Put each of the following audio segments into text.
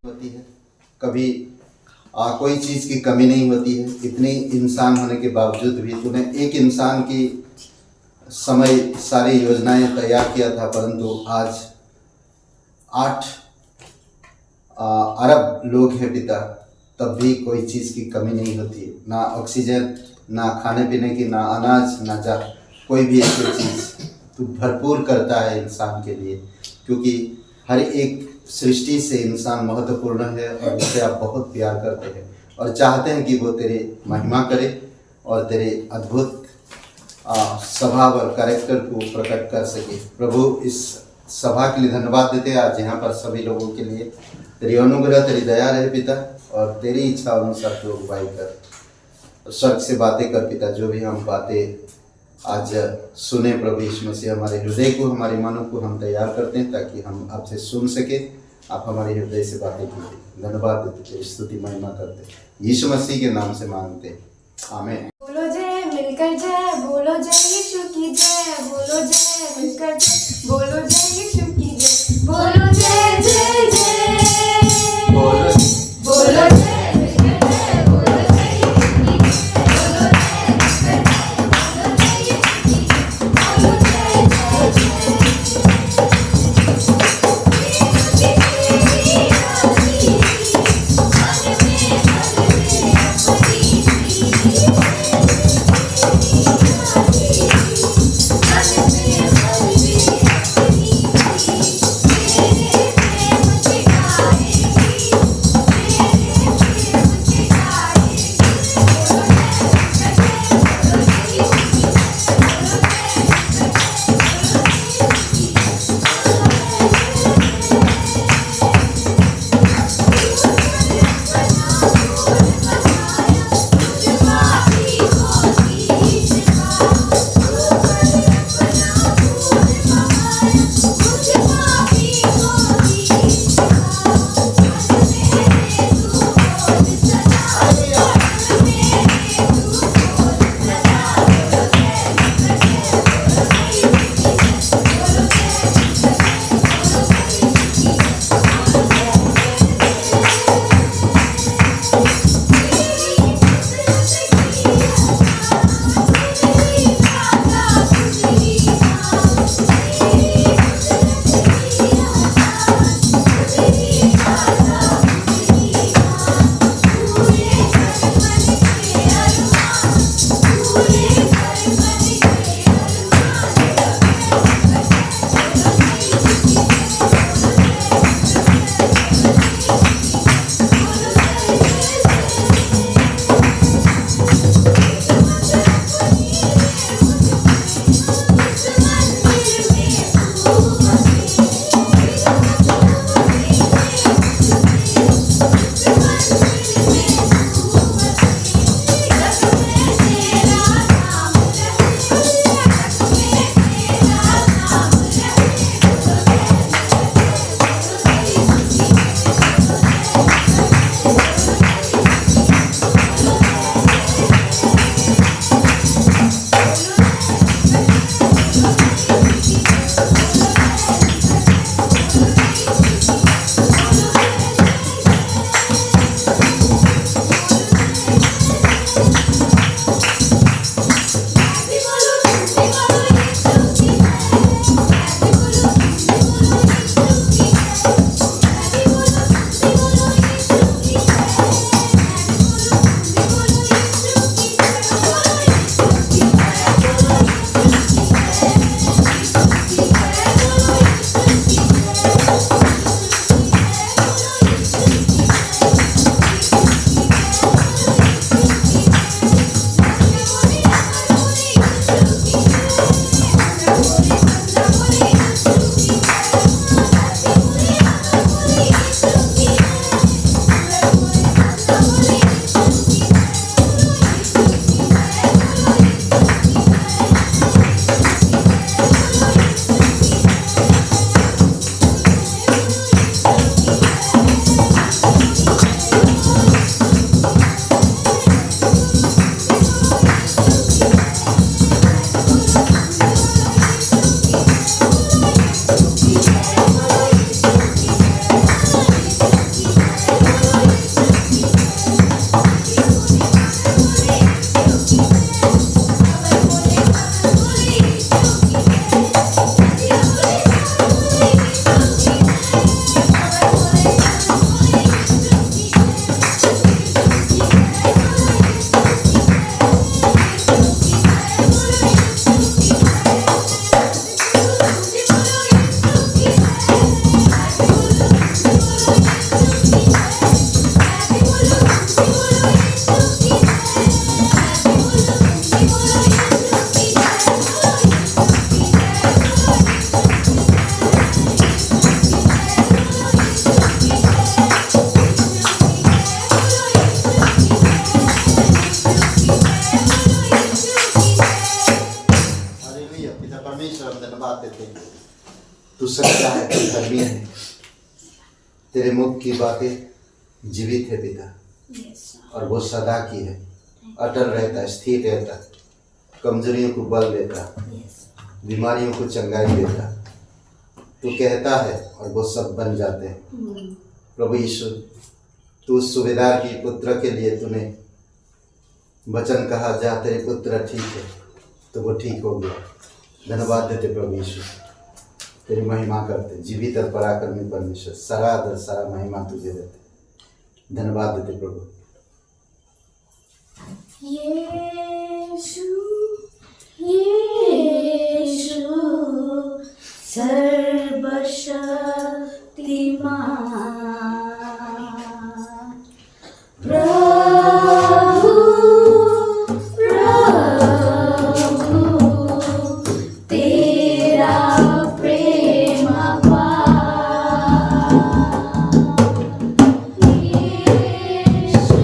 होती है, कभी कोई चीज़ की कमी नहीं होती है। इतने इंसान होने के बावजूद भी तूने एक इंसान की समय सारी योजनाएं तैयार किया था, परंतु आज 8 अरब लोग हैं पिता, तब भी कोई चीज़ की कमी नहीं होती है। ना ऑक्सीजन, ना खाने पीने की, ना अनाज, ना जा कोई भी ऐसी चीज़ तू भरपूर करता है इंसान के लिए, क्योंकि हर एक सृष्टि से इंसान महत्वपूर्ण है और उसे आप बहुत प्यार करते हैं और चाहते हैं कि वो तेरे महिमा करे और तेरे अद्भुत स्वभाव और कैरेक्टर को प्रकट कर सके। प्रभु, इस सभा के लिए धन्यवाद देते हैं। आज यहाँ पर सभी लोगों के लिए तेरी अनुग्रह, तेरी दया रहे पिता, और तेरी इच्छा अनुसार तू अगुवाई कर, स्वर्ग से बातें कर पिता। जो भी हम बातें आज सुने प्रभु यीशु मसीह, हमारे हृदय को, हमारे मनों को हम तैयार करते हैं ताकि हम आपसे सुन सके। आप हमारे हृदय से बातें कीजिए। धन्यवाद देते हैं, स्तुति महिमा करते हैं, यीशु मसीह के नाम से मांगते हैं, आमीन। बोलो जय मिलकर जय, बोलो जय यीशु की जय, बोलो जय मिलकर जय, बोलो जय यीशु की जय, बोलो जय जय जय, बोलो बोलो जय मिलकर जय, बोलो जय यीशु की जय, बोलो जय मिलकर जय, बोलो जय यीशु की जय, बोलो जय जय जय। पाते थे। तू सच्चा है, तू धर्मी है, तेरे मुख की बातें जीवित है पिता, और वो सदा की है, अटल रहता, स्थिर रहता, कमजोरियों को बल देता, बीमारियों को चंगाई देता। तू कहता है और वो सब बन जाते हैं। प्रभु यीशु, तू उस सूबेदार की पुत्र के लिए तूने वचन कहा, जा तेरे पुत्र ठीक है, तो वो ठीक हो गया। धन्यवाद देते प्रभु यीशु, तेरी महिमा करते, जीवित और पराक्रमी परमेश्वर, सारा आदर सारा महिमा तुझे देते। धन्यवाद देते प्रभु। यीशु यीशु सर्वशक्तिमान, प्रभु प्रभु तेरा प्रेम अपार। यीशु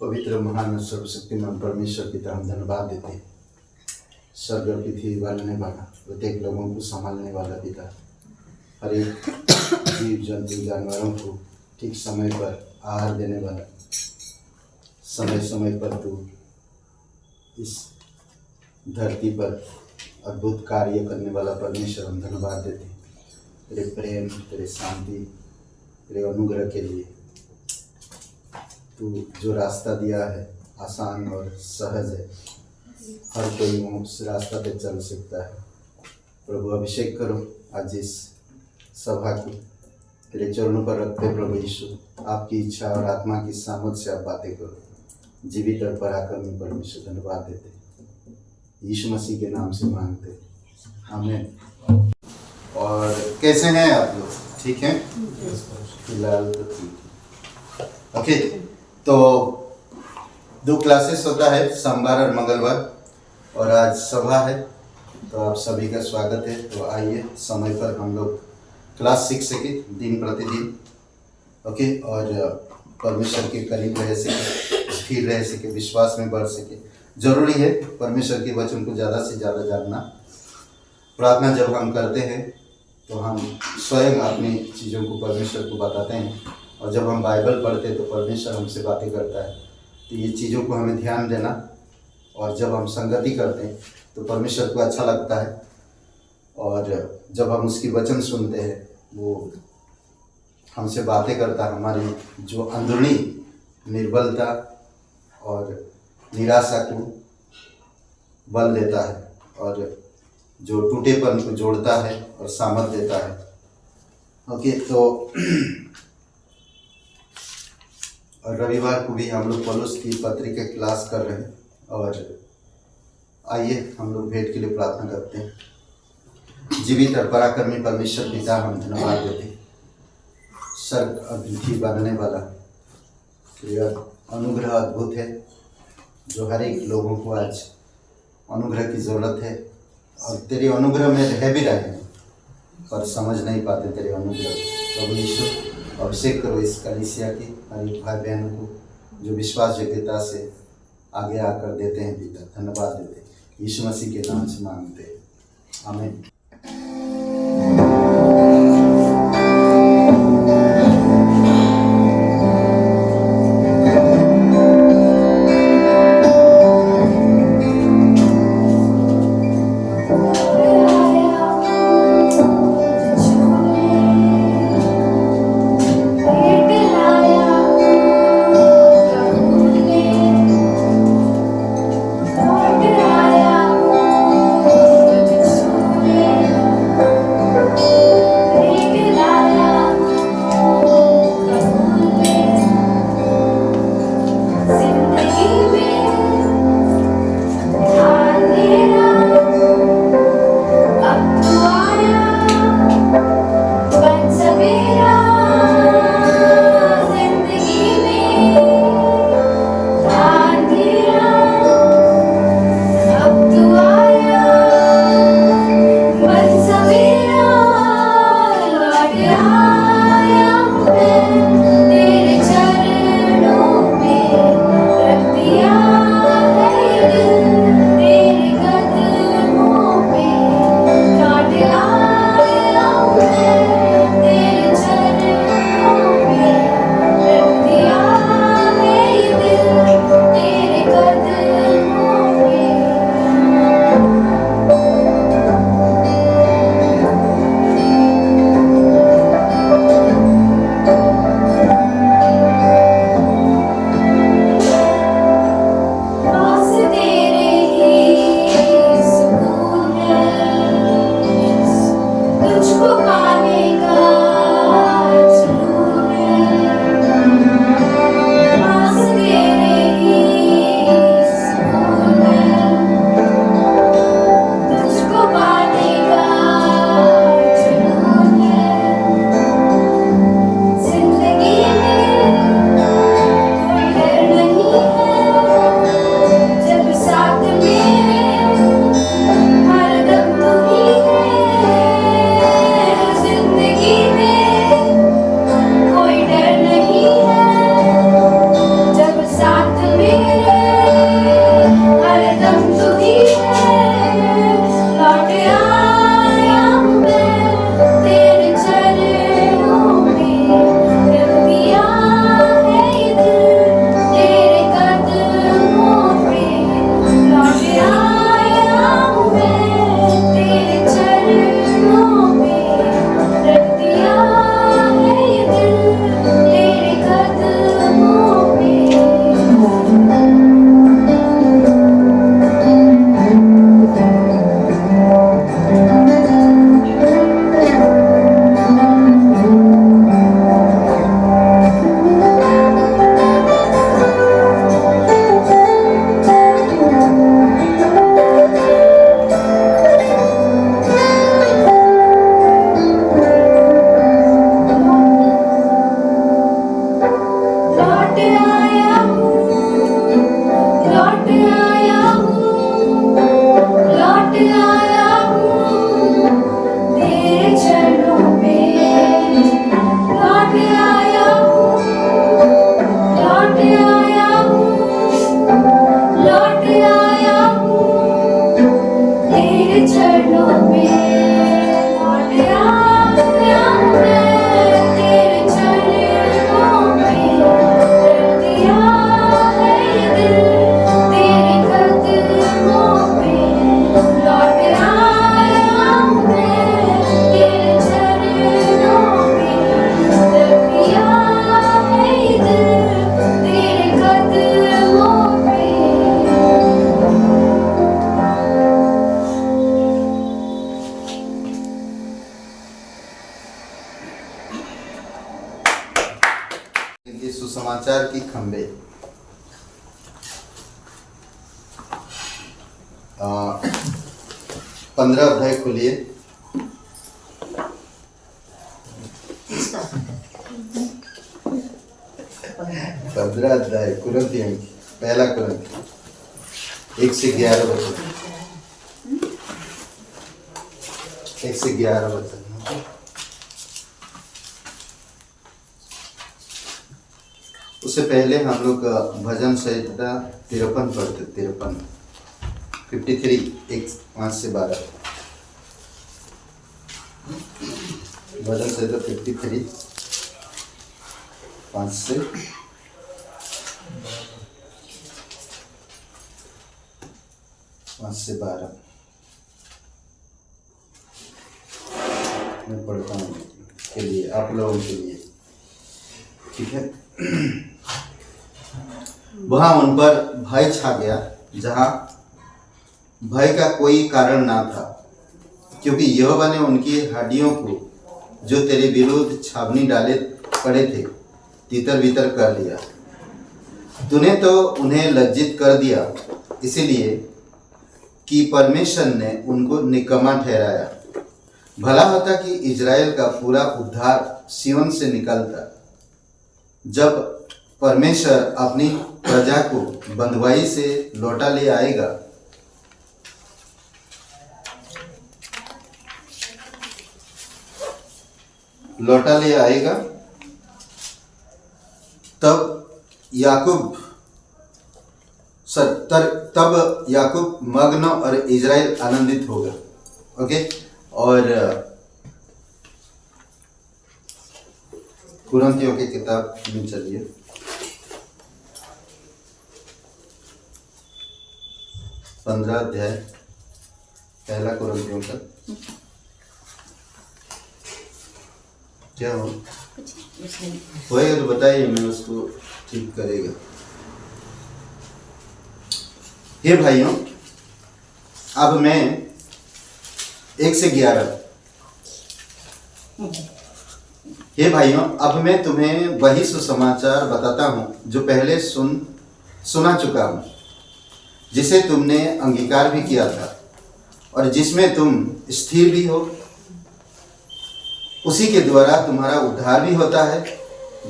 पवित्र महान सर्वशक्तिमान परमेश्वर पिता, हम धन्यवाद देते हैं। स्वर्ग और पृथ्वी बनाने वाला, प्रत्येक लोगों को संभालने वाला पिता, हर एक जीव जंतु जानवरों को ठीक समय पर आहार देने वाला, समय समय पर तू इस धरती पर अद्भुत कार्य करने वाला परमेश्वर, हम धन्यवाद देते हैं तेरे प्रेम, तेरे शांति, तेरे अनुग्रह के लिए। तू जो रास्ता दिया है आसान और सहज है, हर कोई उस रास्ता पे चल सकता है। प्रभु अभिषेक करो आज इस सभा को, तेरे चरणों पर रखते प्रभु यीशु, आपकी इच्छा और आत्मा की सामर्थ से आप बातें करो। जीवित और पराक्रमी परमेश्वर, धन्यवाद देते यीशु मसीह के नाम से मांगते, आमीन। और कैसे हैं आप लोग? ठीक हैं? फिलहाल तो ठीक है। ओके, तो 2 क्लासेस होता है, सोमवार और मंगलवार, और आज सभा है। तो आप सभी का स्वागत है। तो आइए समय पर हम लोग क्लास सीख सके दिन प्रतिदिन, ओके, और परमेश्वर के करीब रह सके, स्थिर रह सके, विश्वास में बढ़ सके। जरूरी है परमेश्वर के वचन को ज़्यादा से ज़्यादा जानना। प्रार्थना जब हम करते हैं तो हम स्वयं अपनी चीज़ों को परमेश्वर को बताते हैं, और जब हम बाइबल पढ़ते हैं तो परमेश्वर हमसे बातें करता है। तो ये चीज़ों को हमें ध्यान देना, और जब हम संगति करते हैं तो परमेश्वर को अच्छा लगता है, और जब हम उसकी वचन सुनते हैं वो हमसे बातें करता है, हमारी जो अंदरूनी निर्बलता और निराशा को बल देता है, और जो टूटेपन को जोड़ता है और सामर्थ देता है। ओके, तो और रविवार को भी हम लोग पौलुस की पत्री के क्लास कर रहे हैं, और आइए हम लोग भेंट के लिए प्रार्थना करते हैं। जीवित और पराक्रमी परमेश्वर पिता, हम धन्यवाद देते हैं स्वर्ग और पृथ्वी बनाने वाला। यह अनुग्रह अद्भुत है जो हर एक लोगों को आज अनुग्रह की ज़रूरत है, और तेरे अनुग्रह में रह भी रहे हैं पर समझ नहीं पाते तेरे अनुग्रह। प्रभु यीशु, अभिषेक करो इस कलीसिया की हर एक भाई बहनों को जो विश्वास योग्यता से आगे आकर देते हैं पिता। धन्यवाद देते हैं, यीशु मसीह के नाम से मांगते हैं, आमीन। आया सुसमाचार की खंबे। 15 अध्याय खोलिए। 15 अध्याय कुरिन्थियों की, पहला कुरिन्थियों 1 से 11 वचन। 1 से 11 वचन। उससे पहले हम लोग भजन संहिता 53 पढ़ते। 53 1-5 से 12। भजन संहिता 53 5 से 12 मैं पढ़ता हूँ के लिए, आप लोगों के लिए, ठीक है। वहां उन पर भय छा गया जहां भय का कोई कारण ना था, क्योंकि यहोवा ने उनकी हड्डियों को जो तेरे विरुद्ध छावनी डाले पड़े थे तितर बितर कर लिया। तूने तो उन्हें लज्जित कर दिया, इसीलिए कि परमेश्वर ने उनको निकम्मा ठहराया। भला होता कि इज़राइल का पूरा उद्धार सिय्योन से निकलता, जब परमेश्वर अपनी प्रजा को बंधुआई से लौटा ले आएगा। तब याकूब मग्न और इज़राइल आनंदित होगा। ओके, और कुरिन्थियों की किताब में चलिए। 15 अध्याय पहला कुरिन्थियों का क्या हो होएगा तो बताइए, मैं उसको ठीक करेगा। हे भाइयों, अब मैं 1 से 11। हे भाइयों, अब मैं तुम्हें वही सुसमाचार बताता हूँ जो पहले सुना चुका हूँ, जिसे तुमने अंगीकार भी किया था और जिसमें तुम स्थिर भी हो। उसी के द्वारा तुम्हारा उद्धार भी होता है,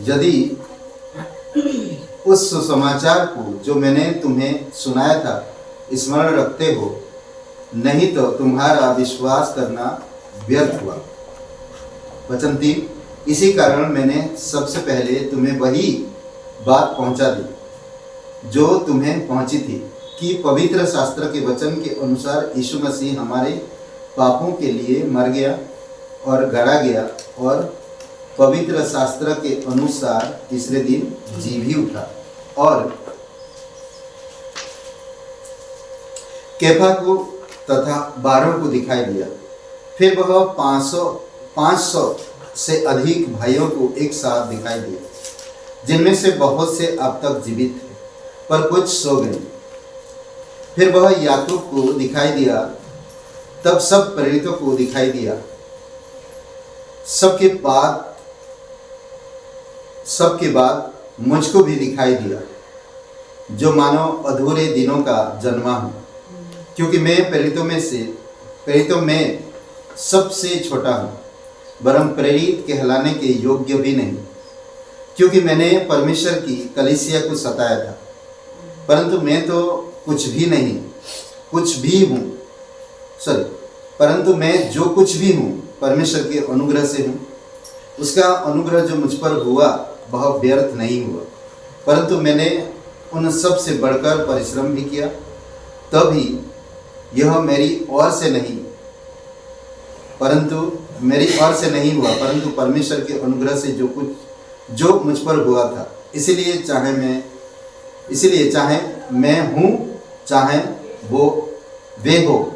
यदि उस सुसमाचार को जो मैंने तुम्हें सुनाया था स्मरण रखते हो, नहीं तो तुम्हारा विश्वास करना व्यर्थ हुआ। वचन 3, इसी कारण मैंने सबसे पहले तुम्हें वही बात पहुंचा दी जो तुम्हें पहुंची थी, कि पवित्र शास्त्र के वचन के अनुसार यीशु मसीह हमारे पापों के लिए मर गया और गड़ा गया, और पवित्र शास्त्र के अनुसार तीसरे दिन जी भी उठा, और कैफा को तथा 12 को दिखाई दिया। फिर वह 500 से अधिक भाइयों को एक साथ दिखाई दिया, जिनमें से बहुत से अब तक जीवित थे, पर कुछ सो गए। फिर वह याकूब को दिखाई दिया, तब सब प्रेरितों को दिखाई दिया। सबके बाद मुझको भी दिखाई दिया, जो मानो अधूरे दिनों का जन्मा हूँ, क्योंकि मैं प्रेरितों में सबसे छोटा हूँ, वरन प्रेरित कहलाने के योग्य भी नहीं, क्योंकि मैंने परमेश्वर की कलीसिया को सताया था। परंतु मैं जो कुछ भी हूँ परमेश्वर के अनुग्रह से हूँ। उसका अनुग्रह जो मुझ पर हुआ वह व्यर्थ नहीं हुआ, परंतु मैंने उन सब से बढ़कर परिश्रम भी किया। तभी यह मेरी ओर से नहीं हुआ, परंतु परमेश्वर के अनुग्रह से जो मुझ पर हुआ था। इसलिए चाहे मैं हूँ चाहे वे हो,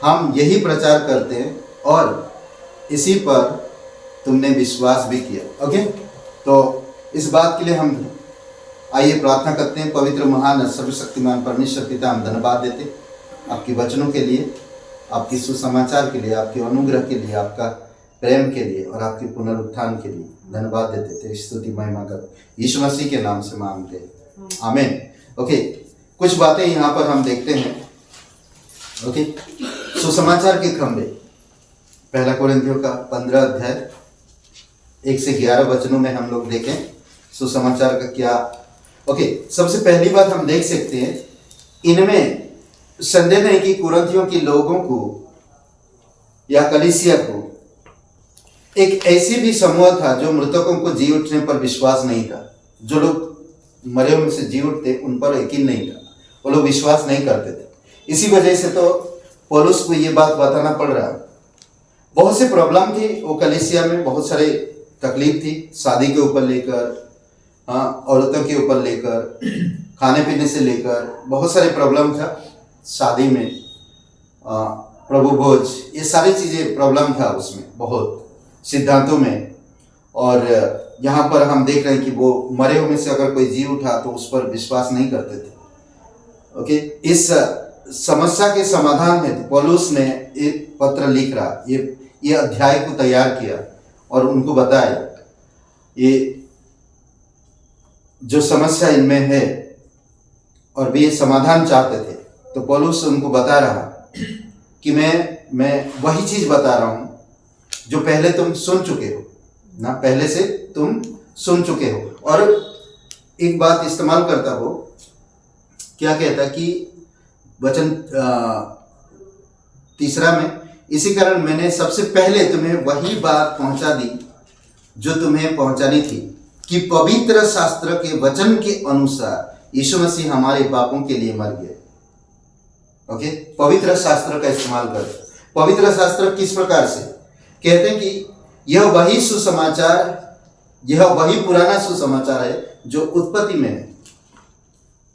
हम यही प्रचार करते हैं और इसी पर तुमने विश्वास भी किया। ओके, तो इस बात के लिए हम आइए प्रार्थना करते हैं। पवित्र महान सर्वशक्तिमान परमेश्वर पिता, हम धन्यवाद देते आपके वचनों के लिए, आपकी सुसमाचार के लिए, आपके अनुग्रह के लिए, आपका प्रेम के लिए और आपके पुनरुत्थान के लिए। धन्यवाद देते थे, स्तुति महिमा कर यीशु मसीह के नाम से मांगते हैं, आमीन। ओके, कुछ बातें यहाँ पर हम देखते हैं। ओके, सुसमाचार के खंभे, पहला कोरिन्थियों का 15 अध्याय 1 से 11 वचनों में हम लोग देखें सुसमाचार का क्या। ओके, सबसे पहली बात हम देख सकते हैं, इनमें संदेह नहीं कि कुरिन्थियों के लोगों को या कलीसिया को एक ऐसी भी समूह था जो मृतकों को जी उठने पर विश्वास नहीं था। जो लोग मरे हुए से जी उठते उन पर यकीन नहीं था, वो लोग विश्वास नहीं करते थे। इसी वजह से तो पौलुस को ये बात बताना पड़ रहा। बहुत से प्रॉब्लम थी वो कलीसिया में, बहुत सारे तकलीफ थी, शादी के ऊपर लेकर, औरतों के ऊपर लेकर, खाने पीने से लेकर बहुत सारे प्रॉब्लम था। शादी में प्रभु भोज, ये सारी चीज़ें प्रॉब्लम था उसमें, बहुत सिद्धांतों में। और यहाँ पर हम देख रहे हैं कि वो मरे हुए से अगर कोई जी उठा तो उस पर विश्वास नहीं करते थे। ओके, इस समस्या के समाधान में पौलुस ने एक पत्र लिख रहा, ये अध्याय को तैयार किया और उनको बताया ये जो समस्या इनमें है, और वे समाधान चाहते थे। तो पौलुस उनको बता रहा कि मैं वही चीज बता रहा हूं जो पहले तुम सुन चुके हो ना, पहले से तुम सुन चुके हो। और एक बात इस्तेमाल करता हो, क्या कहता कि वचन 3 में, इसी कारण मैंने सबसे पहले तुम्हें वही बात पहुंचा दी जो तुम्हें पहुंचानी थी, कि पवित्र शास्त्र के वचन के अनुसार यीशु मसीह हमारे पापों के लिए मर गए। ओके, पवित्र शास्त्र का इस्तेमाल कर। पवित्र शास्त्र किस प्रकार से कहते हैं कि यह वही सुसमाचार, यह वही पुराना सुसमाचार है जो उत्पत्ति में है,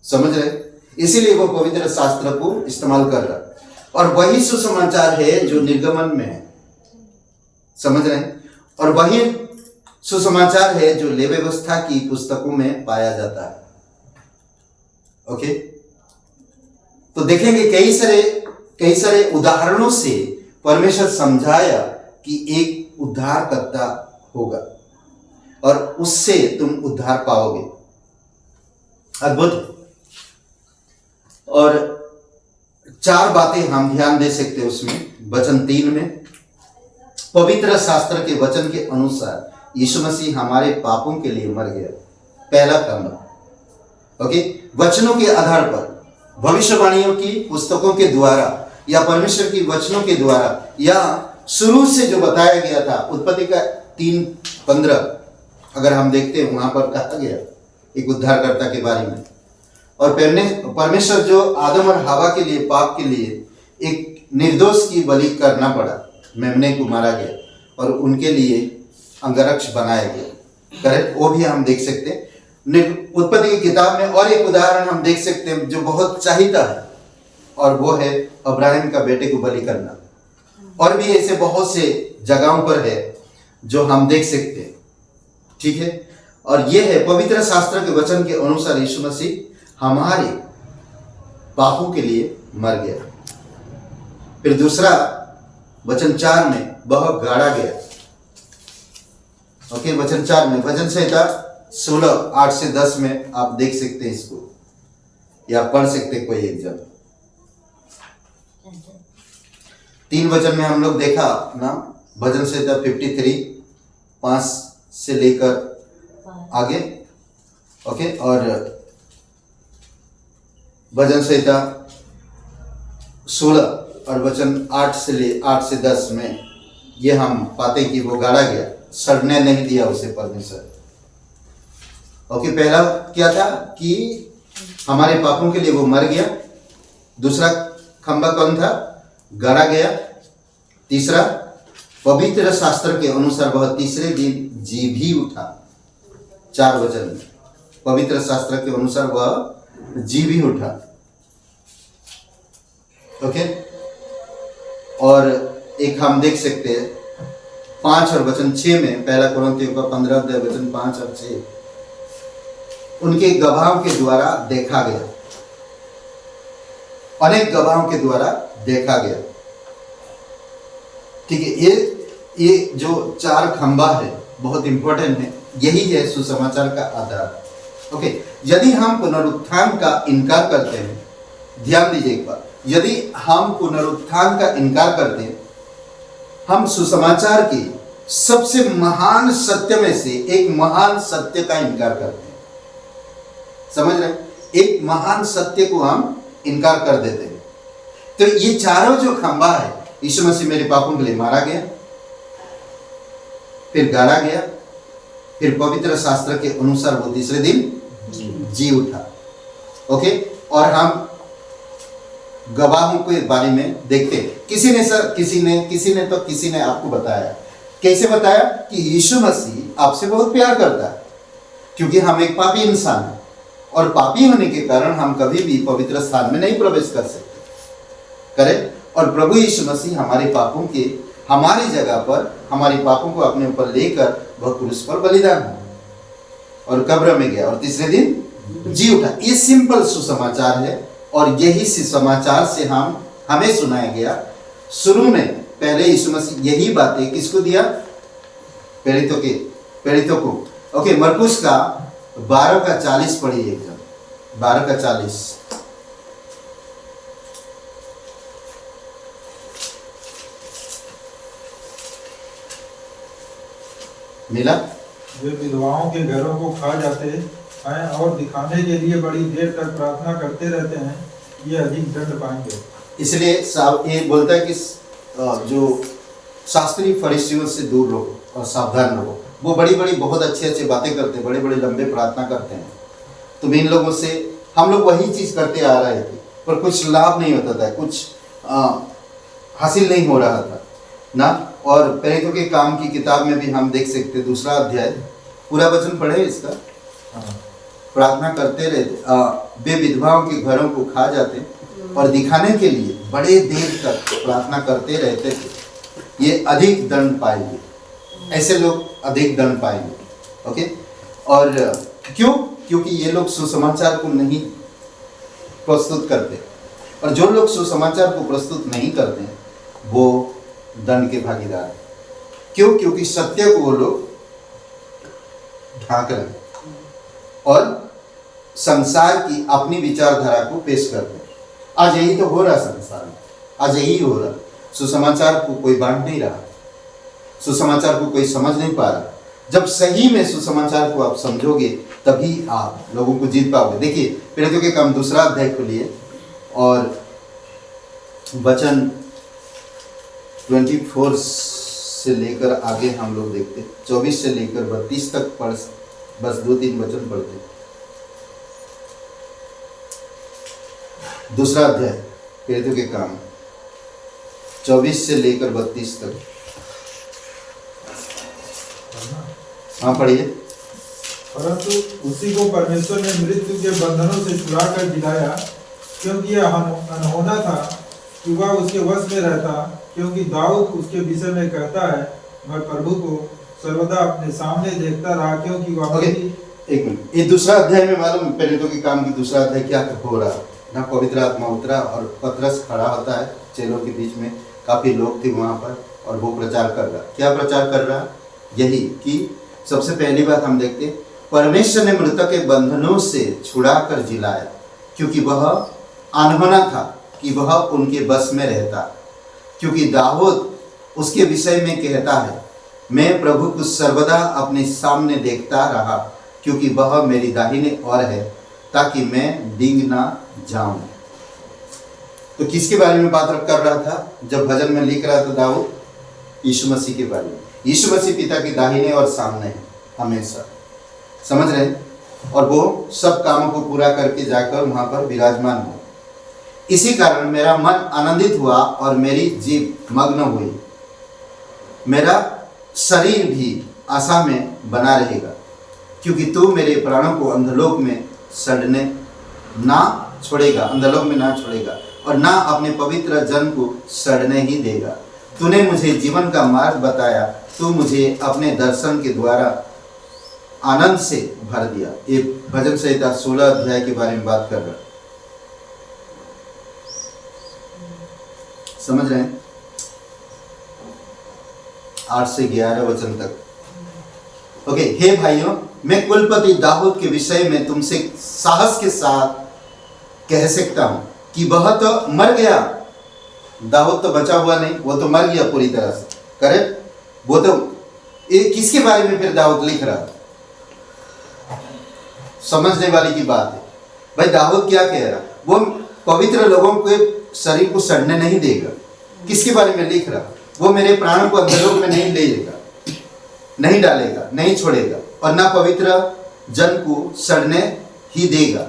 समझ रहे, इसीलिए वो पवित्र शास्त्र को इस्तेमाल कर रहा। और वही सुसमाचार है जो निर्गमन में है, समझ रहे, और वही सुसमाचार है जो लेवी व्यवस्था की पुस्तकों में पाया जाता है। ओके, तो देखेंगे कई सारे उदाहरणों से परमेश्वर समझाया कि एक उद्धारकर्ता होगा और उससे तुम उद्धार पाओगे। अद्भुत। और 4 बातें हम ध्यान दे सकते हैं उसमें। वचन 3 में, पवित्र शास्त्र के वचन के अनुसार यीशु मसीह हमारे पापों के लिए मर गया, पहला क्रम। ओके, वचनों के आधार पर, भविष्यवाणियों की पुस्तकों के द्वारा या परमेश्वर की वचनों के द्वारा, या शुरू से जो बताया गया था, उत्पत्ति का 3:15 अगर हम देखते हैं, वहां पर कहा गया एक उद्धारकर्ता के बारे में। और परमेश्वर जो आदम और हवा के लिए, पाप के लिए एक निर्दोष की बलि करना पड़ा, मेमने को मारा गया और उनके लिए अंगरक्ष बनाया गया। करेक्ट, वो भी हम देख सकते हैं उत्पत्ति की किताब में। और एक उदाहरण हम देख सकते हैं जो बहुत चाहिता है, और वो है अब्राहम का बेटे को बलि करना। और भी ऐसे बहुत से जगहों पर है जो हम देख सकते हैं, ठीक है। और ये है पवित्र शास्त्र के वचन के अनुसार यीशु मसीह हमारे पापों के लिए मर गया। फिर दूसरा वचन 4 में, वह गाड़ा गया। ओके, वचन 4 में, वचन संहिता 16:8-10 में आप देख सकते हैं इसको, या पढ़ सकते कोई एग्जाम। 3 वचन में हम लोग देखा ना, भजन संहिता 53:5 से लेकर आगे। ओके, और भजन संहिता 16 और वचन 8 से 10 में ये हम पाते कि वो गाड़ा गया, सड़ने नहीं दिया उसे परमेश्वर। ओके, पहला क्या था कि हमारे पापों के लिए वो मर गया। दूसरा खंबा कौन था? गाड़ा गया। तीसरा, पवित्र शास्त्र के अनुसार वह तीसरे दिन जी भी उठा। 4 वचन में, पवित्र शास्त्र के अनुसार वह जी भी उठा। ओके, और एक हम देख सकते हैं 5 और वचन 6 में, पहला कोरिन्थियों का 15 अध्याय वचन 5 और 6, उनके गवाहों के द्वारा देखा गया, अनेक गवाहों के द्वारा देखा गया। ठीक है, ये जो 4 खंबा है, बहुत इंपॉर्टेंट है, यही है सुसमाचार का आधार। ओके, यदि हम पुनरुत्थान का इनकार करते हैं, ध्यान दीजिए एक बार, यदि हम पुनरुत्थान का इनकार करते हैं, हम सुसमाचार के सबसे महान सत्य में से एक महान सत्य का इनकार करते हैं। समझ रहे हैं? एक महान सत्य को हम इनकार कर देते हैं। तो ये चारों जो खंबा है, यीशु मसीह मेरे पापों के लिए मारा गया, फिर गाड़ा गया, फिर पवित्र शास्त्र के अनुसार वो तीसरे दिन जी उठा। ओके, और हम गवाहों के बारे में देखते हैं। किसी ने आपको बताया, कैसे बताया कि यीशु मसीह आपसे बहुत प्यार करता है, क्योंकि हम एक पापी इंसान हैं और पापी होने के कारण हम कभी भी पवित्र स्थान में नहीं प्रवेश कर सकते। करेक्ट? और प्रभु यीशु मसीह हमारी जगह पर हमारे पापों को अपने ऊपर लेकर वह क्रूस पर बलिदान हुआ और कब्र में गया और तीसरे दिन जी उठा। ये सिंपल सुसमाचार है और यही सुसमाचार से हमें सुनाया गया। शुरू में पहले यीशु मसीह यही बातें किसको दिया? प्रेरितों को। ओके, मरकुस का 12:40 पढ़िए एकदम, 12:40। मिला? वे विधवाओं के घरों को खा जाते हैं और दिखाने के लिए बड़ी देर तक प्रार्थना करते रहते हैं, ये अधिक दंड पाएंगे। इसलिए ये बोलता है कि जो शास्त्री फरीसियों से दूर रहो और सावधान रहो। वो बड़ी बड़ी बहुत अच्छी बातें करते हैं, बड़े बड़े लंबे प्रार्थना करते हैं। तो इन लोगों से हम लोग वही चीज़ करते आ रहे थे, पर कुछ लाभ नहीं होता था, कुछ हासिल नहीं हो रहा था ना। और प्रेरितों के काम की किताब में भी हम देख सकते, 2 अध्याय, पूरा वचन पढ़े इसका। प्रार्थना करते रहते, वे विधवाओं के घरों को खा जाते और दिखाने के लिए बड़े देर तक प्रार्थना करते रहते थे, ये अधिक दंड पाएंगे। ऐसे लोग अधिक दंड पाएंगे। ओके, और क्यों? क्योंकि ये लोग सुसमाचार को नहीं प्रस्तुत करते, और जो लोग सुसमाचार को प्रस्तुत नहीं करते वो दंड के भागीदार हैं। क्यों? क्योंकि सत्य को वो लोग ढांक रहे हैं और संसार की अपनी विचारधारा को पेश करते हैं। आज यही तो हो रहा संसार में, आज यही हो रहा। सुसमाचार को कोई बांट नहीं रहा, सुसमाचार को कोई समझ नहीं पा रहा। जब सही में सुसमाचार को आप समझोगे तभी आप लोगों को जीत पाओगे। देखिए, प्रेरितों के काम 2 अध्याय खोलिए और वचन 24 से लेकर आगे हम लोग देखते, 24 से लेकर 32 तक पढ़, बस 2-3 वचन पढ़ते। 2 अध्याय प्रेरितों के काम 24 से लेकर 32 तक। हाँ, पढ़िए। परंतु उसी को परमेश्वर ने मृत्यु के बंधनों से छुड़ाकर जिलाया, क्योंकि यह अनहोना था कि वह उसके वश में रहता। क्योंकि दाऊद उसके विषय में कहता है, मैं प्रभु को सर्वदा अपने सामने देखता रहा, क्योंकि वह एक मिनट, ये 2 अध्याय में मालूम प्रेरितों के काम की 2 अध्याय क्या हो रहा ना। पवित्र आत्मा उतरा और पतरस खड़ा होता है चेलों के बीच में, काफी लोग थे वहां पर, और वो प्रचार कर रहा। क्या प्रचार कर रहा? यही कि सबसे पहली बात हम देखते, परमेश्वर ने मृतक के बंधनों से छुड़ा कर जिलाया, क्योंकि वह अनहोना था कि वह उनके बस में रहता। क्योंकि दाऊद उसके विषय में कहता है, मैं प्रभु को सर्वदा अपने सामने देखता रहा, क्योंकि वह मेरी दाहिने ओर है, ताकि मैं डिंग ना जाऊं। तो किसके बारे में बात कर रहा था जब भजन में लिख रहा था दाऊद? यीशु मसीह के बारे में। यीशु मसीह पिता के दाहिने और सामने है हमेशा, समझ रहे हैं? और वो सब कामों को पूरा करके जाकर वहां पर विराजमान हो। इसी कारण मेरा मन आनंदित हुआ और मेरी जीभ मग्न हुई, मेरा शरीर भी आशा में बना रहेगा, क्योंकि तू मेरे प्राणों को अंधलोक में सड़ने ना छोड़ेगा, अंधलोक में ना छोड़ेगा, और ना अपने पवित्र जन को सड़ने ही देगा। तूने मुझे जीवन का मार्ग बताया, तू मुझे अपने दर्शन के द्वारा आनंद से भर दिया। ये भजन संहिता 16 अध्याय के बारे में बात कर रहा है, समझ रहे हैं? 8 से 11 वचन तक ओके, हे भाइयों, मैं कुलपति दाऊद के विषय में तुमसे साहस के साथ कह सकता हूं कि वह तो मर गया। दाऊद तो बचा हुआ नहीं, वो तो मर गया पूरी तरह से, करेक्ट। वो तो ये किसके बारे में फिर दाऊद लिख रहा? समझने वाली की बात है भाई। दाऊद क्या कह रहा? वो पवित्र लोगों के शरीर को सड़ने नहीं देगा। किसके बारे में लिख रहा? वो मेरे प्राणों को अंधलोक में नहीं ले जाएगा, नहीं डालेगा, नहीं छोड़ेगा, और ना पवित्र जन को सड़ने ही देगा।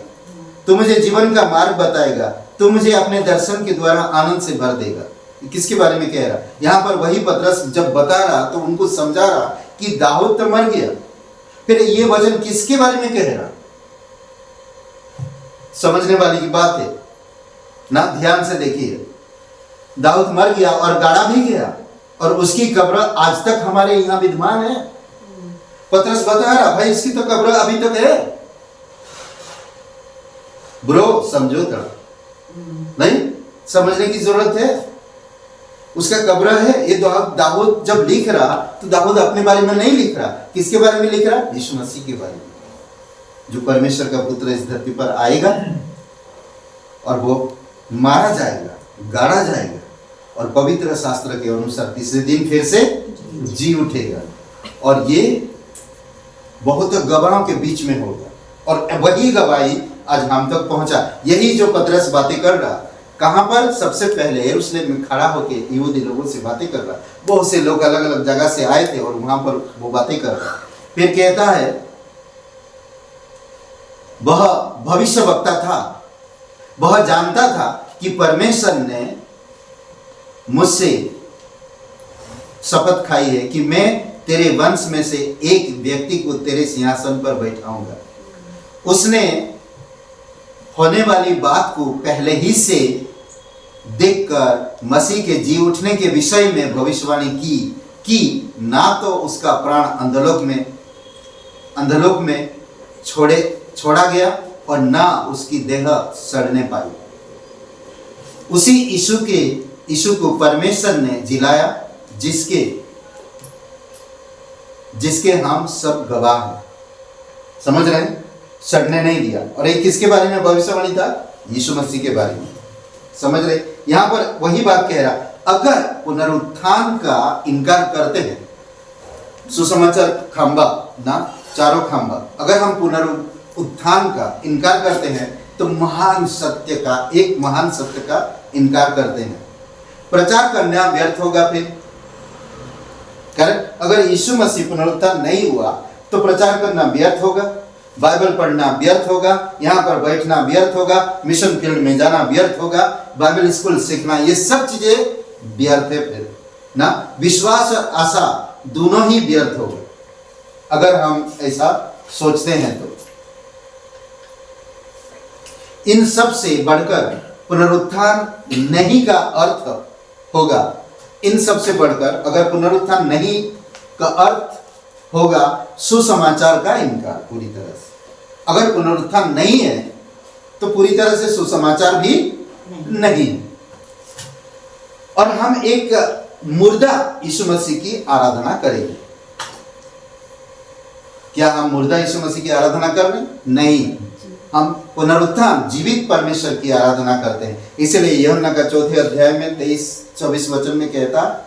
तो मुझे जीवन का मार्ग बताएगा, तो मुझे अपने दर्शन के द्वारा आनंद से भर देगा। किसके बारे में कह रहा? यहाँ पर वही पतरस जब बता रहा तो उनको समझा रहा कि दाऊद तो मर गया, फिर ये वचन किसके बारे में कह रहा? समझने वाली की बात है ना, ध्यान से देखिए। दाऊद मर गया और गाड़ा भी गया, और उसकी कब्र आज तक हमारे यहाँ विद्यमान है। पतरस बता रहा भाई इसकी तो कब्र अभी तक है। ब्रो समझो थोड़ा, नहीं समझने की जरूरत है। उसका कब्र है। ये दाऊद जब लिख रहा तो दाऊद अपने बारे में नहीं लिख रहा। किसके बारे में लिख रहा? यीशु मसीह के बारे में, जो परमेश्वर का पुत्र इस धरती पर आएगा और वो मारा जाएगा, गाड़ा जाएगा, और पवित्र शास्त्र के अनुसार तीसरे दिन फिर से जी उठेगा। और ये बहुत गवाहों के बीच में होगा, और वही गवाही आज हम तक पहुंचा। यही जो पतरस बातें कर रहा, कहां पर? सबसे पहले यरूशलेम में खड़ा होकर यहूदी लोगों से बातें कर रहा। बहुत से लोग अलग अलग जगह से आए थे और वहां पर वो बातें कर रहा। फिर कहता है वह भविष्यवक्ता था, वह जानता था कि परमेश्वर ने मुझसे शपथ खाई है कि मैं तेरे वंश में से एक व्यक्ति को तेरे सिंहासन पर बैठाऊंगा। उसने होने वाली बात को पहले ही से देखकर मसीह के जी उठने के विषय में भविष्यवाणी की कि ना तो उसका प्राण अंधलोक में छोड़ा गया और ना उसकी देह सड़ने पाई। उसी यीशु को परमेश्वर ने जिलाया, जिसके हम सब गवाह हैं। समझ रहे हैं? सड़ने नहीं दिया। और ये किसके बारे में भविष्यवाणी था? यीशु मसीह के बारे में। समझ रहे? यहां पर वही बात कह रहा, अगर पुनरुत्थान का इनकार करते हैं, सुसमाचार खंबा ना, चारों खंबा, अगर हम पुनरुत्थान का इनकार करते हैं तो एक महान सत्य का इनकार करते हैं। प्रचार करना व्यर्थ होगा। फिर करेक्ट? अगर यीशु मसीह पुनरुत्थान नहीं हुआ तो प्रचार करना व्यर्थ होगा, बाइबल पढ़ना व्यर्थ होगा, यहाँ पर बैठना व्यर्थ होगा, मिशन फील्ड में जाना व्यर्थ होगा, बाइबल स्कूल सीखना, ये सब चीजें व्यर्थ है फिर ना। विश्वास और आशा दोनों ही व्यर्थ होगा अगर हम ऐसा सोचते हैं तो। इन सब से बढ़कर पुनरुत्थान नहीं का अर्थ होगा, इन सब से बढ़कर अगर पुनरुत्थान नहीं का अर्थ होगा सुसमाचार का इनकार पूरी तरह से। अगर पुनरुत्थान नहीं है तो पूरी तरह से सुसमाचार भी नहीं। और हम एक मुर्दा यीशु मसीह की आराधना करेंगे। क्या हम मुर्दा यीशु मसीह की आराधना कर रहे हैं? नहीं, हम पुनरुत्थान जीवित परमेश्वर की आराधना करते हैं। इसलिए यूहन्ना का 4 अध्याय में 23-24 वचन में कहता,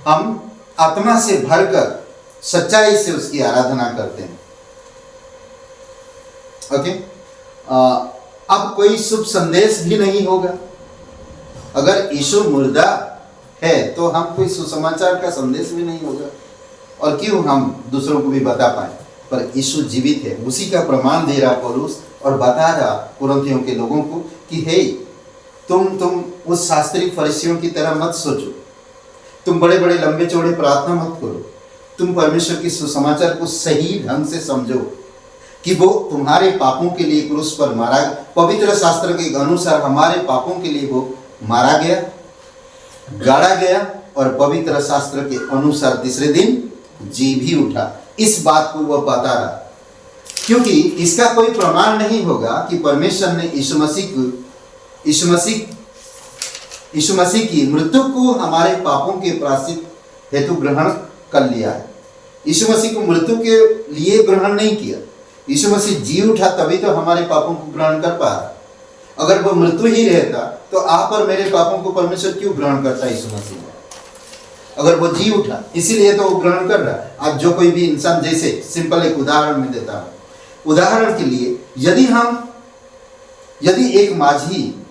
हम आत्मा से भरकर सच्चाई से उसकी आराधना करते हैं। ओके, अब कोई शुभ संदेश भी नहीं होगा। अगर यीशु मुर्दा है तो हम कोई सुसमाचार का संदेश भी नहीं होगा, और क्यों हम दूसरों को भी बता पाए। पर यीशु जीवित है, उसी का प्रमाण दे रहा पौलुस और बता रहा कुरिन्थियों के लोगों को कि हे, तुम उस शास्त्री फरीसियों की तरह मत सोचो, तुम बड़े बड़े लंबे चौड़े प्रार्थना मत करो, तुम परमेश्वर की सुसमाचार को सही ढंग से समझो कि वो तुम्हारे पापों के लिए क्रूस पर मारा, पवित्र शास्त्र के अनुसार हमारे पापों के लिए वो मारा गया, गाड़ा गया, और पवित्र शास्त्र के अनुसार तीसरे दिन जी भी उठा। इस बात को वह बता रहा, क्योंकि इसका कोई प्रमाण नहीं होगा कि परमेश्वर ने यीशु मसीह की मृत्यु को हमारे पापों के प्रायश्चित हेतु ग्रहण कर लिया है। यीशु मसीह को मृत्यु के लिए ग्रहण नहीं किया। यीशु मसीह जी उठा तभी तो हमारे पापों को ग्रहण कर पा रहा। अगर वो मृत्यु ही रहता तो आप और मेरे पापों को परमेश्वर क्यों ग्रहण करता यीशु मसीह? अगर वो जी उठा इसीलिए तो वो ग्रहण कर रहा है। अब जो कोई भी इंसान, जैसे सिंपल एक उदाहरण में देता हूं। उदाहरण के लिए यदि एक माझी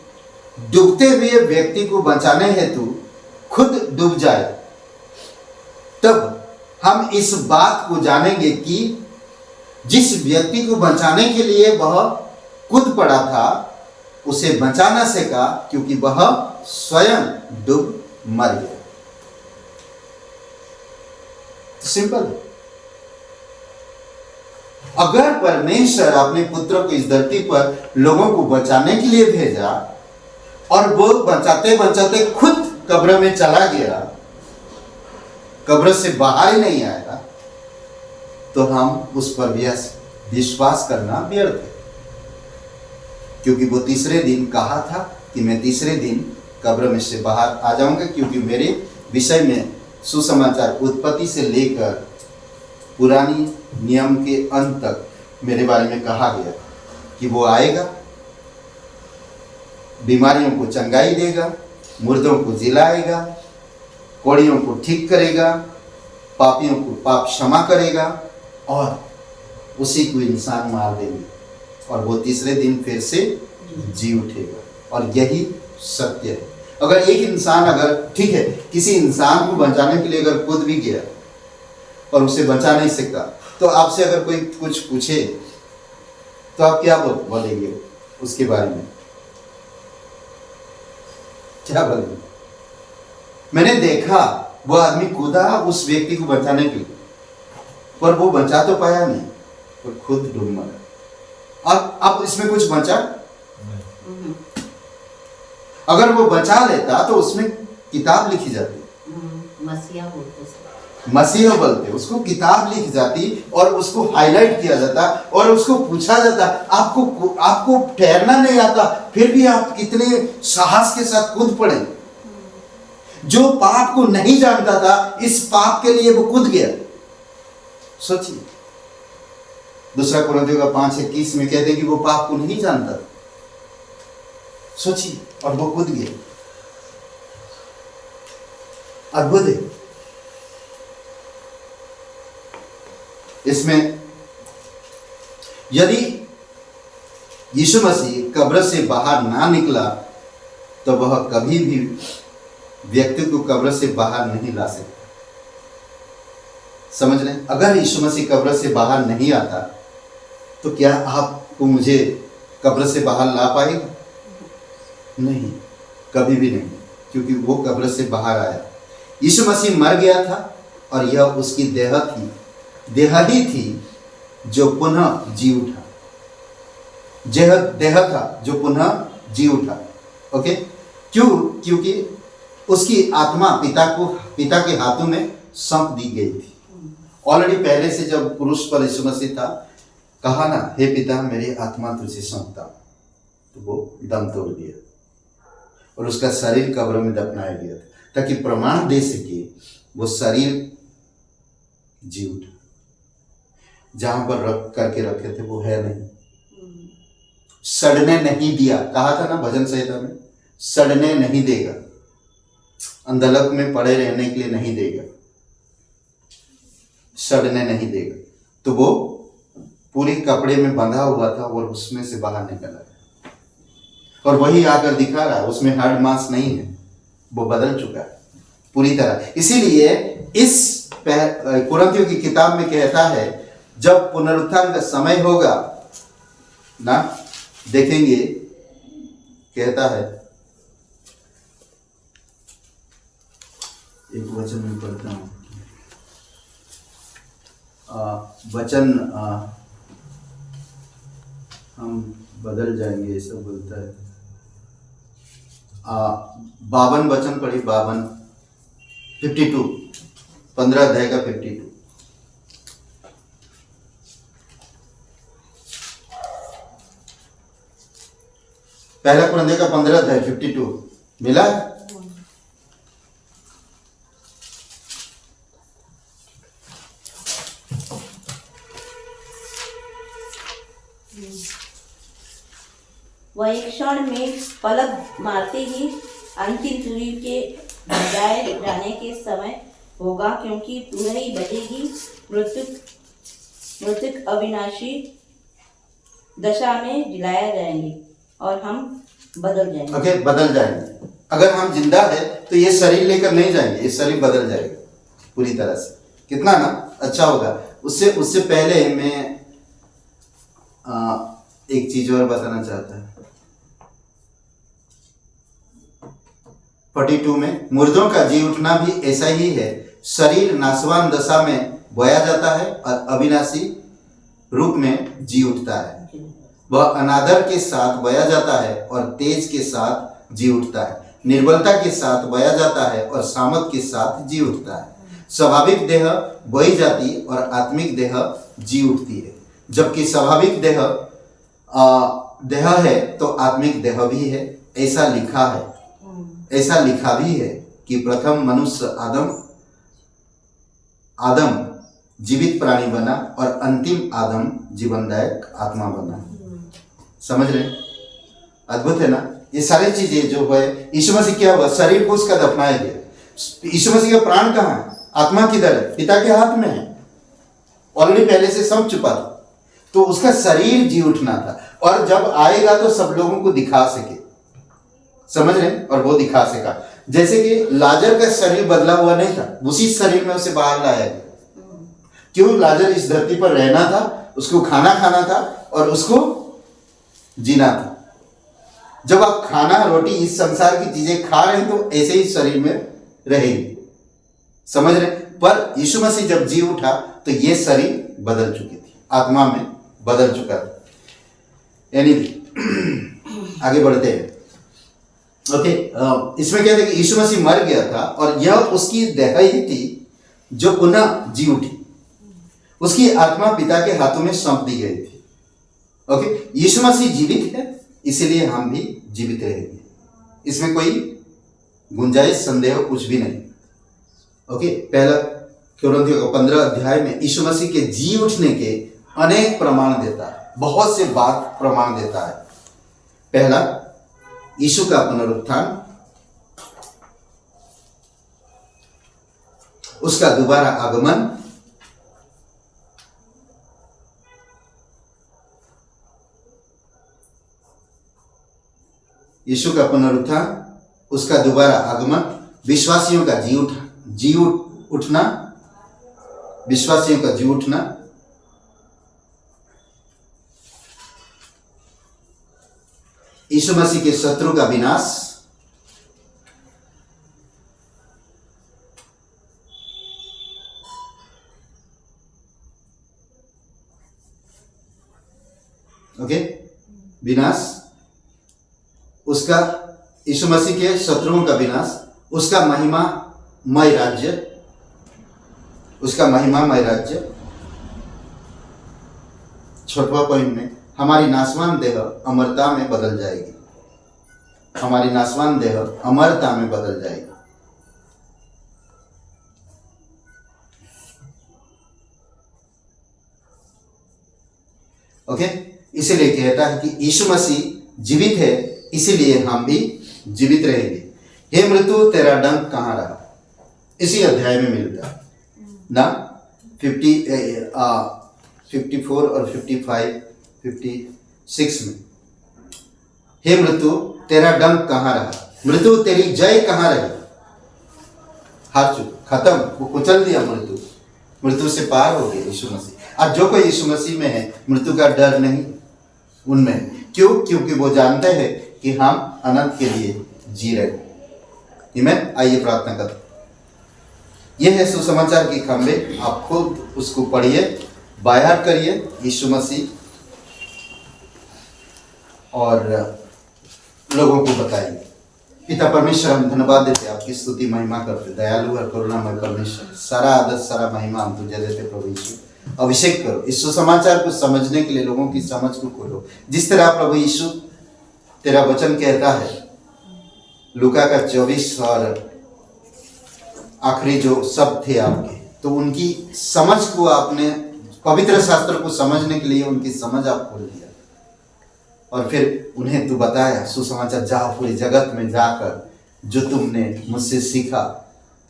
डूबते हुए व्यक्ति को बचाने हेतु खुद डूब जाए, तब हम इस बात को जानेंगे कि जिस व्यक्ति को बचाने के लिए वह कूद पड़ा था उसे बचा न सका, क्योंकि वह स्वयं डूब मर गया। सिंपल। अगर परमेश्वर अपने पुत्र को इस धरती पर लोगों को बचाने के लिए भेजा और वो बचाते बचाते खुद कब्र में चला गया, कब्र से बाहर ही नहीं आया, तो हम उस पर विश्वास करना व्यर्थ है। क्योंकि वो तीसरे दिन कहा था कि मैं तीसरे दिन कब्र में से बाहर आ जाऊंगा, क्योंकि मेरे विषय में सुसमाचार उत्पत्ति से लेकर पुरानी नियम के अंत तक मेरे बारे में कहा गया कि वो आएगा, बीमारियों को चंगाई देगा, मुर्दों को जिलाएगा, कोड़ियों को ठीक करेगा, पापियों को पाप क्षमा करेगा और उसी को इंसान मार देंगे और वो तीसरे दिन फिर से जी उठेगा। और यही सत्य है। अगर एक इंसान, अगर ठीक है, किसी इंसान को बचाने के लिए अगर कूद भी गया और उसे बचा नहीं सका, तो आपसे अगर कोई कुछ पूछे तो आप क्या बोलेंगे उसके बारे में? क्या बोलेंगे? मैंने देखा वो आदमी कूदा उस व्यक्ति को बचाने के लिए, पर वो बचा तो पाया नहीं, वो खुद डूब मरा। अब इसमें कुछ बचा? अगर वो बचा लेता तो उसमें किताब लिखी जाती। मसीहा बोलते उसको, किताब लिखी जाती और उसको हाईलाइट किया जाता और उसको पूछा जाता, आपको ठहरना नहीं आता, फिर भी आप कितने साहस के साथ कूद पड़े। जो पाप को नहीं जानता था, इस पाप के लिए वो कूद गया। सोचिए, दूसरा कोरिन्थियों का 5:21 में कहते हैं कि वो पाप को नहीं जानता। सोचिए, और वो कूद गया। अद्भुत है। इसमें यदि यीशु मसीह कब्र से बाहर ना निकला तो वह कभी भी व्यक्ति को कब्र से बाहर नहीं ला सकता। समझ रहे? अगर यीशु मसीह कब्र से बाहर नहीं आता तो क्या आपको मुझे कब्र से बाहर ला पाएगा? नहीं, कभी भी नहीं, क्योंकि वो कब्र से बाहर आया। यीशु मसीह मर गया था और यह उसकी देह ही थी जो पुनः जी उठा। देह था जो पुनः जी उठा। ओके, क्योंकि उसकी आत्मा पिता के हाथों में सौंप दी गई थी। ऑलरेडी पहले से जब क्रूस पर यीशु मसीह था, कहा ना, हे पिता मेरी आत्मा तुझे सौंपता, तो वो दम तोड़ दिया और उसका शरीर कब्र में दफनाया गया था, ताकि प्रमाण दे सके वो शरीर जी उठा। जहां पर रख करके रखे थे वो है नहीं, सड़ने नहीं दिया। कहा था ना भजन संहिता में, सड़ने नहीं देगा, अंधलक में पड़े रहने के लिए नहीं देगा, सड़ने नहीं देगा। तो वो पूरे कपड़े में बंधा हुआ था और उसमें से बाहर निकला और वही आकर दिखा रहा है, उसमें हाड़ मांस नहीं है, वो बदल चुका है पूरी तरह। इसीलिए इस कुरिन्थियों की किताब में कहता है, जब पुनरुत्थान का समय होगा ना, देखेंगे, कहता है, एक वचन में पढ़ता हूं, वचन हम बदल जाएंगे, ऐसा बोलता है। 52 वचन पढ़ी, 52 15 अध्याय का 52। पहला कुरिन्थियों का 15 अध्याय 52 मिला है? वह एक क्षण में पलक मारते ही अंतिम तुरी के बजाए जाने के समय होगा, क्योंकि तुरही बजेगी, मृतक अविनाशी दशा में जिलाया जाएंगे और हम बदल जाएंगे। ओके, बदल जाएंगे। अगर हम जिंदा है तो ये शरीर लेकर नहीं जाएंगे, ये शरीर बदल जाएगा पूरी तरह से। कितना ना अच्छा होगा। उससे पहले मैं एक चीज और बताना चाहता हूँ। 42 में मुर्दों का जी उठना भी ऐसा ही है। शरीर नाशवान दशा में बोया जाता है और अविनाशी रूप में जी उठता है। वह अनादर के साथ बोया जाता है और तेज के साथ जी उठता है। निर्बलता के साथ बोया जाता है और सामर्थ के साथ जी उठता है। स्वाभाविक देह बोई जाती और आत्मिक देह जी उठती है। जबकि स्वाभाविक देह है तो आत्मिक देह भी है। ऐसा लिखा भी है कि प्रथम मनुष्य आदम जीवित प्राणी बना और अंतिम आदम जीवनदायक आत्मा बना। समझ रहे? अद्भुत है ना। ये सारी चीजें जो है, यीशु मसीह क्या हुआ, शरीर को उसका दफनाया गया। यीशु मसीह का प्राण कहाँ है? आत्मा किधर है? पिता के हाथ में है। ऑलरेडी पहले से सब छुपा था, तो उसका शरीर जी उठना था और जब आएगा तो सब लोगों को दिखा सके। समझ रहे? और वो दिखा सका। जैसे कि लाजर का शरीर बदला हुआ नहीं था, उसी शरीर में उसे बाहर लाया गया। क्यों? लाजर इस धरती पर रहना था, उसको खाना खाना था और उसको जीना था। जब आप खाना रोटी इस संसार की चीजें खा रहे हैं तो ऐसे ही शरीर में रहेंगे। समझ रहे? पर यीशु मसीह जब जी उठा तो ये शरीर बदल चुकी थी, आत्मा में बदल चुका था। यानी आगे बढ़ते हैं। ओके, इसमें कहते हैं कि यीशु मसीह मर गया था और यह उसकी देह ही थी जो पुनः जी उठी। उसकी आत्मा पिता के हाथों में सौंप दी गई थी। ओके, यीशु मसीह जीवित है, इसीलिए हम भी जीवित रहेंगे। इसमें कोई गुंजाइश, संदेह कुछ भी नहीं। ओके, पहला कुरिन्थियों का 15 अध्याय में यीशु मसीह के जी उठने के अनेक प्रमाण देता है, बहुत से बात प्रमाण देता है। पहला, यीशु का पुनरुत्थान, उसका दोबारा आगमन, यीशु का पुनरुत्थान, उसका दोबारा आगमन, विश्वासियों का उठना, विश्वासियों का जी उठना, यीशु मसीह के शत्रु का विनाश, ओके, विनाश, उसका यीशु मसीह के शत्रुओं का विनाश, उसका महिमामय राज्य, छठवां पॉइंट में हमारी नाशवान देह अमरता में बदल जाएगी। हमारी नाशवान देह अमरता में बदल जाएगी। ओके, इसीलिए कहता है कि यीशु मसीह जीवित है, इसीलिए हम भी जीवित रहेंगे। हे मृत्यु, तेरा डंक कहाँ रहा? इसी अध्याय में मिलता है ना, 54 और 55, 56 में। हे मृत्यु, तेरा डंक कहाँ रहा? मृत्यु, तेरी जय कहाँ रही? हार चुका, खत्म, वो कुचल दिया। मृत्यु से पार हो गया यीशु मसीह। आज जो कोई यीशु मसीह में है, मृत्यु का डर नहीं उनमें। क्यों? क्योंकि वो जानते हैं कि हम अनंत के लिए जी रहे हैं। आमीन। आइए प्रार्थना करते। यह है सुसमाचार की खंबे। आप खुद उसको पढ़िए, बायात करिए यीशु मसीह और लोगों को बताइए। पिता परमेश्वर, हम धन्यवाद देते, आपकी स्तुति महिमा करते। दयालु और करुणामय परमेश्वर, सारा आदर सारा महिमा हम तुझे देते प्रभु यीशु। अभिषेक करो इस सुसमाचार को समझने के लिए, लोगों की समझ को खोलो। जिस तरह प्रभु यीशु तेरा वचन कहता है, लूका का 24 और आखिरी जो शब्द थे आपके, तो उनकी समझ को आपने, पवित्र शास्त्र को समझने के लिए उनकी समझ आप खोल दिया। और फिर उन्हें तू बताया सुसमाचार, जाओ पूरे जगत में जाकर जो तुमने मुझसे सीखा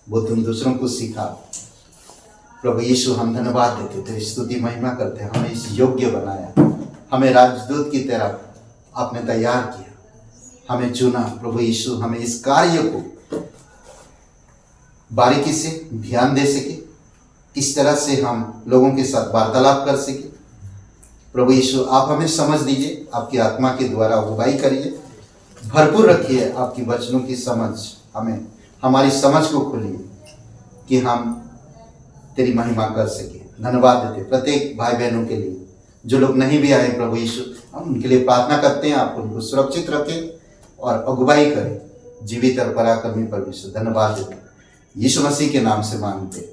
वो तुम दूसरों को सिखा। प्रभु यीशु हम धन्यवाद देते, तेरी स्तुति महिमा करते हैं। हमें इस योग्य बनाया, हमें राजदूत की तरह आपने तैयार किया, हमें चुना। प्रभु यीशु हमें इस कार्य को बारीकी से ध्यान दे सके, किस तरह से हम लोगों के साथ वार्तालाप कर सके। प्रभु यीशु आप हमें समझ दीजिए, आपकी आत्मा के द्वारा अगुवाई करिए, भरपूर रखिए आपकी वचनों की समझ, हमें हमारी समझ को खोलिए कि हम तेरी महिमा कर सके। धन्यवाद देते प्रत्येक भाई बहनों के लिए जो लोग नहीं भी आए। प्रभु यीशु हम उनके लिए प्रार्थना करते हैं, आप उनको सुरक्षित रखें और अगुवाई करें। जीवित और पराक्रमी परमेश्वर धन्यवाद देते, यीशु मसीह के नाम से मांगते,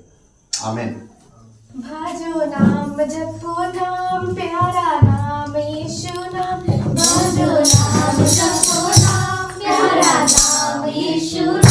आमीन। भजो नाम जपो नाम प्यारा नाम यीशु नाम, भजो नाम जपो नाम प्यारा नाम यीशु नाम।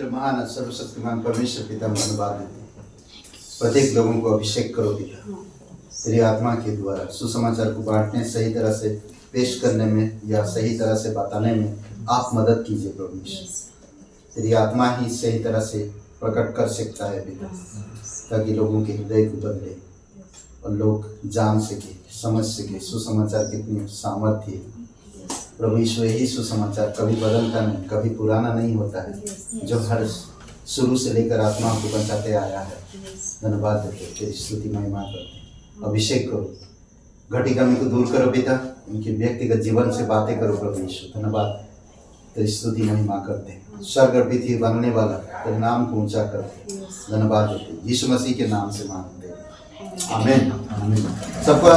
महान सर्वशक्तिमान परमेश्वर पिता धन्यवाद देते हैं। प्रत्येक लोगों को अभिषेक करो पिता, तेरी आत्मा के द्वारा सुसमाचार को बांटने, सही तरह से पेश करने में या सही तरह से बताने में आप मदद कीजिए प्रभु यीशु। तेरी आत्मा ही सही तरह से प्रकट कर सकता है पिता, ताकि लोगों के हृदय को बदले और लोग जान सके, समझ सके सुसमाचार कितनी सामर्थ्य है। प्रभु यीशु यही सुसमाचार कभी बदलता नहीं, कभी पुराना नहीं होता है, जो हर शुरू से लेकर आत्माओं को बचाते आया है। धन्यवाद देते, तेरी स्तुति महिमा करते। अभिषेक करो, घटी कमी को दूर करो पिता, उनके व्यक्तिगत जीवन से बातें करो प्रभु यीशु। धन्यवाद, तेरी स्तुति महिमा करते। स्वर्ग और पृथ्वी बनने वाला तेरे नाम को ऊंचा करते। धन्यवाद देते, यीशु मसीह के नाम से मांगते। आमीन। आमीन। सबको